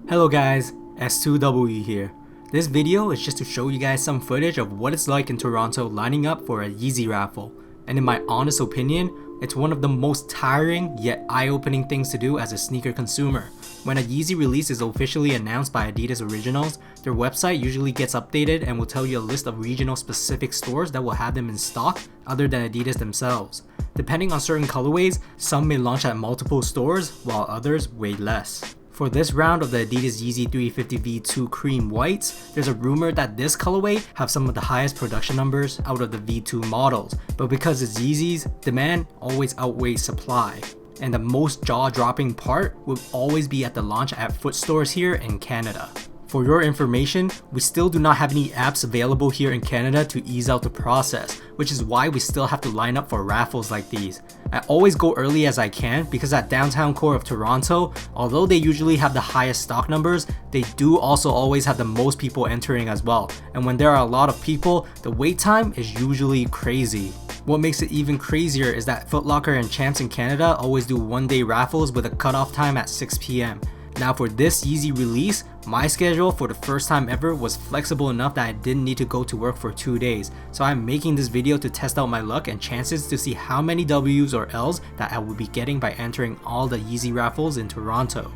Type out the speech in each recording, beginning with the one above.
Hello guys, S2W here. This video is just to show you guys some footage of what it's like in Toronto lining up for a Yeezy raffle. And in my honest opinion, it's one of the most tiring yet eye-opening things to do as a sneaker consumer. When a Yeezy release is officially announced by Adidas Originals, their website usually gets updated and will tell you a list of regional specific stores that will have them in stock other than Adidas themselves. Depending on certain colorways, some may launch at multiple stores while others way less. For this round of the Adidas Yeezy 350 V2 Cream Whites, there's a rumor that this colorway have some of the highest production numbers out of the V2 models, but because it's Yeezys, demand always outweighs supply. And the most jaw-dropping part will always be at the launch at Footstores here in Canada. For your information, we still do not have any apps available here in Canada to ease out the process, which is why we still have to line up for raffles like these. I always go early as I can because at downtown core of Toronto, although they usually have the highest stock numbers, they do also always have the most people entering as well. And when there are a lot of people, the wait time is usually crazy. What makes it even crazier is that Foot Locker and Champs in Canada always do one-day raffles with a cutoff time at 6 p.m. Now for this Yeezy release, my schedule for the first time ever was flexible enough that I didn't need to go to work for 2 days. So I'm making this video to test out my luck and chances to see how many W's or L's that I will be getting by entering all the Yeezy raffles in Toronto.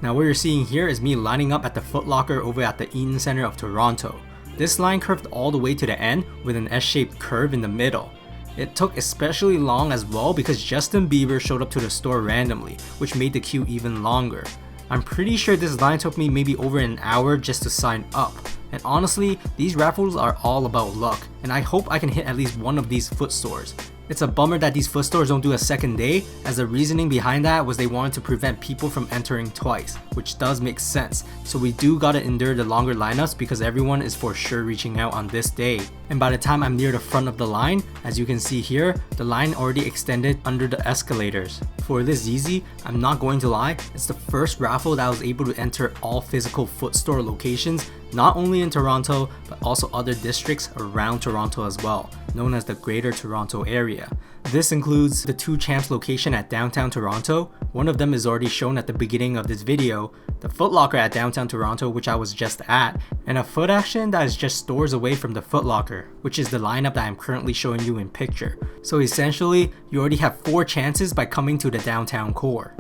Now what you're seeing here is me lining up at the Foot Locker over at the Eaton Centre of Toronto. This line curved all the way to the end with an S-shaped curve in the middle. It took especially long as well because Justin Bieber showed up to the store randomly, which made the queue even longer. I'm pretty sure this line took me maybe over an hour just to sign up. And honestly, these raffles are all about luck, and I hope I can hit at least one of these foot stores. It's a bummer that these foot stores don't do a second day, as the reasoning behind that was they wanted to prevent people from entering twice, which does make sense. So we do gotta endure the longer lineups because everyone is for sure reaching out on this day. And by the time I'm near the front of the line, as you can see here, the line already extended under the escalators. For this Yeezy, I'm not going to lie, it's the first raffle that I was able to enter all physical foot store locations, not only in Toronto, but also other districts around Toronto as well, known as the Greater Toronto Area. This includes the two Champs location at downtown Toronto, one of them is already shown at the beginning of this video, the Foot Locker at downtown Toronto which I was just at, and a Foot Action that is just stores away from the Foot Locker, which is the lineup that I'm currently showing you in picture. So essentially, you already have 4 chances by coming to the downtown core.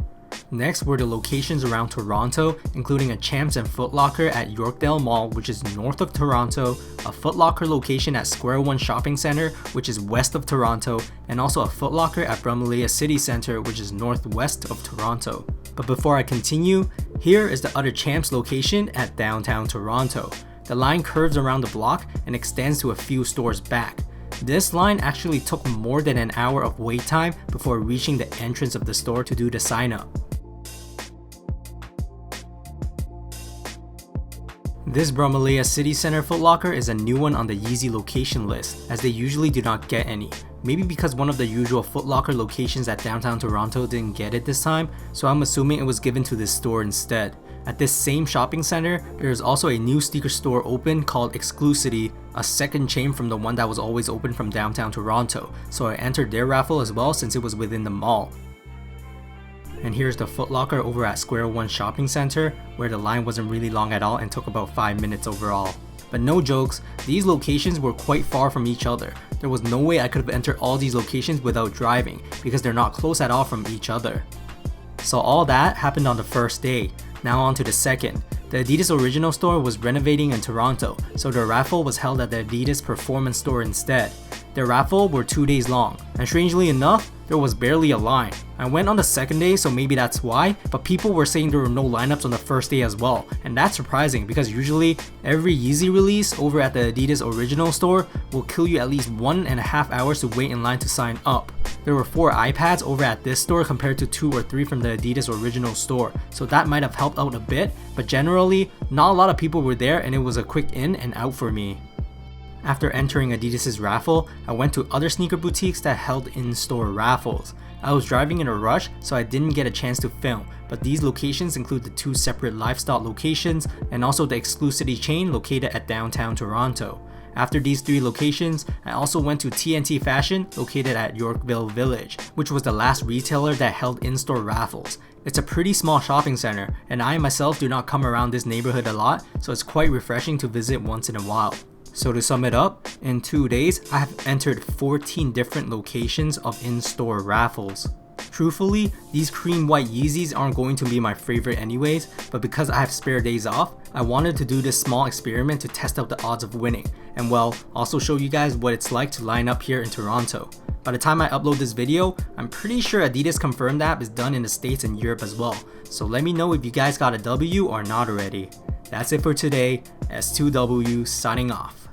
Next were the locations around Toronto, including a Champs and Foot Locker at Yorkdale Mall, which is north of Toronto, a Foot Locker location at Square One Shopping Centre, which is west of Toronto, and also a Foot Locker at Bramalea City Centre, which is northwest of Toronto. But before I continue, here is the other Champs location at downtown Toronto. The line curves around the block and extends to a few stores back. This line actually took more than an hour of wait time before reaching the entrance of the store to do the sign up. This Bramalea City Centre Foot Locker is a new one on the Yeezy location list, as they usually do not get any. Maybe because one of the usual Foot Locker locations at downtown Toronto didn't get it this time, so I'm assuming it was given to this store instead. At this same shopping center, there is also a new sneaker store open called Exclusivity, a second chain from the one that was always open from downtown Toronto, so I entered their raffle as well since it was within the mall. And here's the Foot Locker over at Square One Shopping Center, where the line wasn't really long at all and took about 5 minutes overall. But no jokes, these locations were quite far from each other. There was no way I could have entered all these locations without driving, because they're not close at all from each other. So all that happened on the first day. Now on to the second. The Adidas Original store was renovating in Toronto, so the raffle was held at the Adidas Performance store instead. The raffle were 2 days long, and strangely enough, there was barely a line. I went on the second day, so maybe that's why, but people were saying there were no lineups on the first day as well, and that's surprising because usually every Yeezy release over at the Adidas Original store will kill you at least 1.5 hours to wait in line to sign up. There were 4 iPads over at this store compared to 2 or 3 from the Adidas Original store, so that might have helped out a bit, but generally, not a lot of people were there and it was a quick in and out for me. After entering Adidas' raffle, I went to other sneaker boutiques that held in-store raffles. I was driving in a rush, so I didn't get a chance to film, but these locations include the 2 separate lifestyle locations and also the Exclusivity chain located at downtown Toronto. After these 3 locations, I also went to TNT Fashion located at Yorkville Village, which was the last retailer that held in-store raffles. It's a pretty small shopping center, and I myself do not come around this neighborhood a lot, so it's quite refreshing to visit once in a while. So to sum it up, in 2 days, I have entered 14 different locations of in-store raffles. Truthfully, these cream white Yeezys aren't going to be my favorite anyways, but because I have spare days off, I wanted to do this small experiment to test out the odds of winning, and well, also show you guys what it's like to line up here in Toronto. By the time I upload this video, I'm pretty sure Adidas Confirmed app is done in the States and Europe as well, so let me know if you guys got a W or not already. That's it for today, S2W signing off.